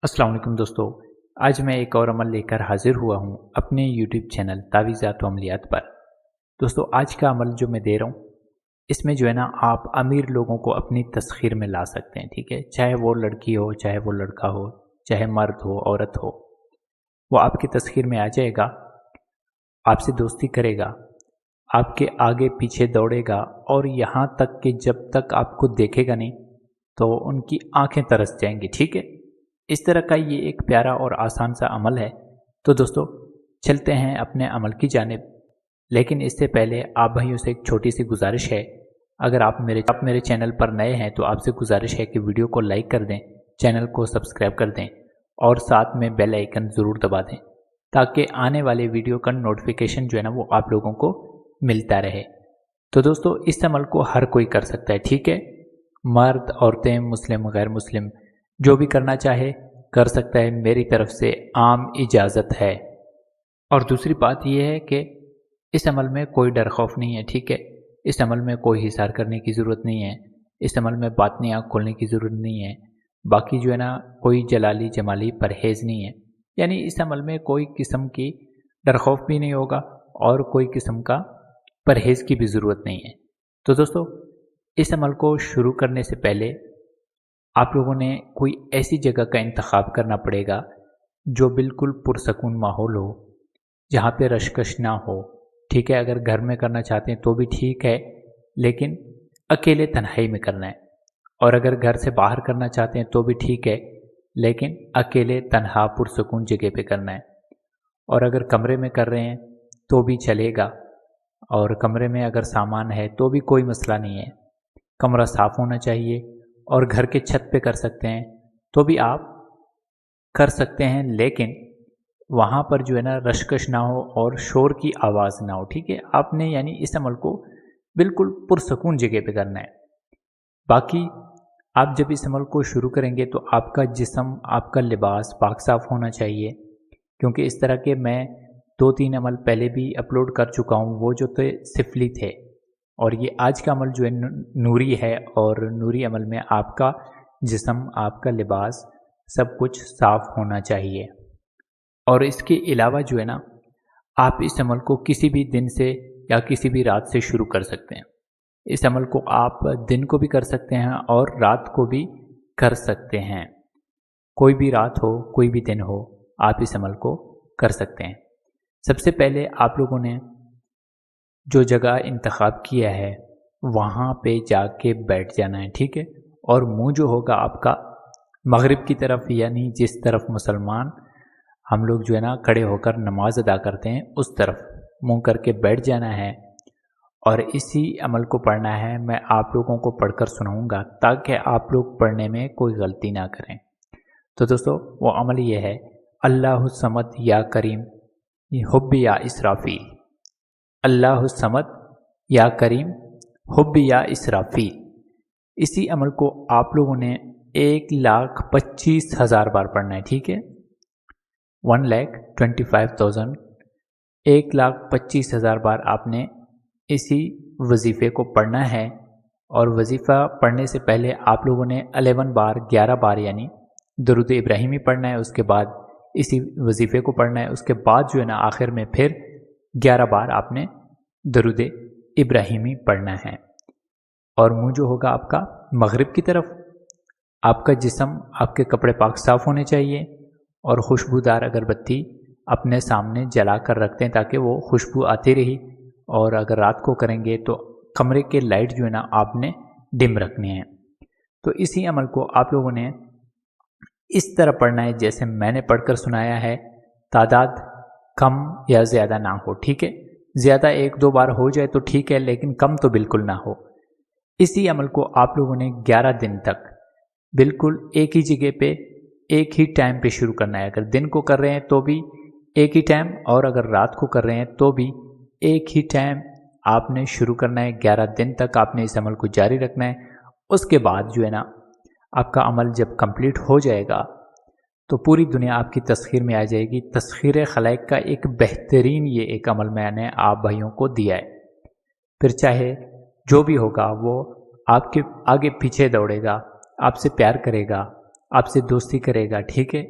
अस्सलाम वालेकुम दोस्तों। आज मैं एक और अमल लेकर हाजिर हुआ हूँ अपने यूट्यूब चैनल तावीज़ात व अमलियात पर। दोस्तों, आज का अमल जो मैं दे रहा हूँ इसमें जो है ना, आप अमीर लोगों को अपनी तस्खीर में ला सकते हैं। ठीक है, चाहे वो लड़की हो, चाहे वो लड़का हो, चाहे मर्द हो, औरत हो, वो आपकी तस्खीर में आ जाएगा, आपसे दोस्ती करेगा, आपके आगे पीछे दौड़ेगा और यहाँ तक कि जब तक आपको देखेगा नहीं तो उनकी आंखें तरस जाएंगी। ठीक है, इस तरह का ये एक प्यारा और आसान सा अमल है। तो दोस्तों, चलते हैं अपने अमल की जानिब। लेकिन इससे पहले आप भाइयों से एक छोटी सी गुजारिश है। अगर आप मेरे चैनल पर नए हैं तो आपसे गुजारिश है कि वीडियो को लाइक कर दें, चैनल को सब्सक्राइब कर दें और साथ में बेल आइकन ज़रूर दबा दें ताकि आने वाले वीडियो का नोटिफिकेशन जो है ना, वो आप लोगों को मिलता रहे। तो दोस्तों, इस अमल को हर कोई कर सकता है। ठीक है, मर्द, औरतें, मुस्लिम, गैर मुस्लिम, जो भी करना चाहे कर सकता है। मेरी तरफ से आम इजाज़त है। और दूसरी बात यह है कि इस अमल में कोई डर खौफ नहीं है। ठीक है, इस अमल में कोई हिसार करने की ज़रूरत नहीं है, इस अमल में बातनी आँख खोलने की ज़रूरत नहीं है। बाकी जो है ना, कोई जलाली जमाली परहेज़ नहीं है। यानी इस अमल में कोई किस्म की डर खौफ भी नहीं होगा और कोई किस्म का परहेज़ की भी ज़रूरत नहीं है। तो दोस्तों, इस अमल को शुरू करने से पहले आप लोगों ने कोई ऐसी जगह का इंतखाब करना पड़ेगा जो बिल्कुल पुरसकून माहौल हो, जहाँ पे रशकश ना हो। ठीक है, अगर घर में करना चाहते हैं तो भी ठीक है, लेकिन अकेले तन्हाई में करना है। और अगर घर से बाहर करना चाहते हैं तो भी ठीक है, लेकिन अकेले तन्हा पुरसकून जगह पे करना है। और अगर कमरे में कर रहे हैं तो भी चलेगा, और कमरे में अगर सामान है तो भी कोई मसला नहीं है। कमरा साफ़ होना चाहिए। और घर के छत पे कर सकते हैं तो भी आप कर सकते हैं, लेकिन वहाँ पर जो है ना, रशकश ना हो और शोर की आवाज़ ना हो। ठीक है, आपने यानी इस अमल को बिल्कुल पुरसकून जगह पे करना है। बाकी आप जब इस अमल को शुरू करेंगे तो आपका जिस्म, आपका लिबास पाक साफ़ होना चाहिए, क्योंकि इस तरह के मैं 2-3 अमल पहले भी अपलोड कर चुका हूँ, वो जो थे सिफली थे। और ये आज का अमल जो है नूरी है, और नूरी अमल में आपका जिस्म, आपका लिबास, सब कुछ साफ़ होना चाहिए। और इसके अलावा जो है ना, आप इस अमल को किसी भी दिन से या किसी भी रात से शुरू कर सकते हैं। इस अमल को आप दिन को भी कर सकते हैं और रात को भी कर सकते हैं। कोई भी रात हो, कोई भी दिन हो, आप इस अमल को कर सकते हैं। सबसे पहले आप लोगों ने जो जगह इंतखाब किया है वहाँ पे जाके बैठ जाना है। ठीक है, और मुंह जो होगा आपका मगरिब की तरफ, यानी जिस तरफ मुसलमान हम लोग जो है ना खड़े होकर नमाज अदा करते हैं उस तरफ मुंह करके बैठ जाना है। और इसी अमल को पढ़ना है। मैं आप लोगों को पढ़कर सुनाऊंगा ताकि आप लोग पढ़ने में कोई गलती ना करें। तो दोस्तों, वो अमल ये है, अल्लाहु समद या करीम हुब्ब या इसराफील। अल्लाहु समद या करीम हुब्ब या इसराफील। इसी अमल को आप लोगों ने 1,25,000 बार पढ़ना है। ठीक है, 1,25,000, 1,25,000 बार आपने इसी वजीफ़े को पढ़ना है। और वजीफ़ा पढ़ने से पहले आप लोगों ने 11 बार यानी दरूद इब्राहिमी पढ़ना है। उसके बाद इसी वजीफ़े को पढ़ना है। उसके बाद जो है ना, आखिर में फिर 11 बार आपने दरूद इब्राहिमी पढ़ना है। और मुंह जो होगा आपका मगरिब की तरफ, आपका जिस्म, आपके कपड़े पाक साफ़ होने चाहिए, और खुशबूदार अगरबत्ती अपने सामने जला कर रखते हैं ताकि वो खुशबू आती रही। और अगर रात को करेंगे तो कमरे के लाइट जो है ना, आपने डिम रखने हैं। तो इसी अमल को आप लोगों ने इस तरह पढ़ना है जैसे मैंने पढ़कर सुनाया है। तादाद कम या ज़्यादा ना हो। ठीक है, ज़्यादा 1-2 बार हो जाए तो ठीक है, लेकिन कम तो बिल्कुल ना हो। इसी अमल को आप लोगों ने 11 दिन तक बिल्कुल एक ही जगह पे, एक ही टाइम पे शुरू करना है। अगर दिन को कर रहे हैं तो भी एक ही टाइम, और अगर रात को कर रहे हैं तो भी एक ही टाइम आपने शुरू करना है। 11 दिन तक आपने इस अमल को जारी रखना है। उसके बाद जो है ना, आपका अमल जब कंप्लीट हो जाएगा तो पूरी दुनिया आपकी तस्खीर में आ जाएगी। तस्खीर खलाइक का एक बेहतरीन ये एक अमल मैंने आप भाइयों को दिया है। फिर चाहे जो भी होगा वो आपके आगे पीछे दौड़ेगा, आपसे प्यार करेगा, आपसे दोस्ती करेगा, ठीक है।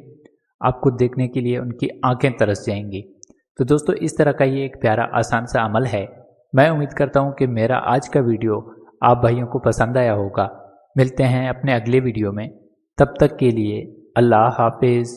आपको देखने के लिए उनकी आंखें तरस जाएंगी। तो दोस्तों इस तरह का ये एक प्यारा आसान सा अमल है। मैं उम्मीद करता हूँ कि मेरा आज का वीडियो आप भाइयों को पसंद आया होगा। मिलते हैं अपने अगले वीडियो में, तब तक के लिए अल्लाह हाफिज़।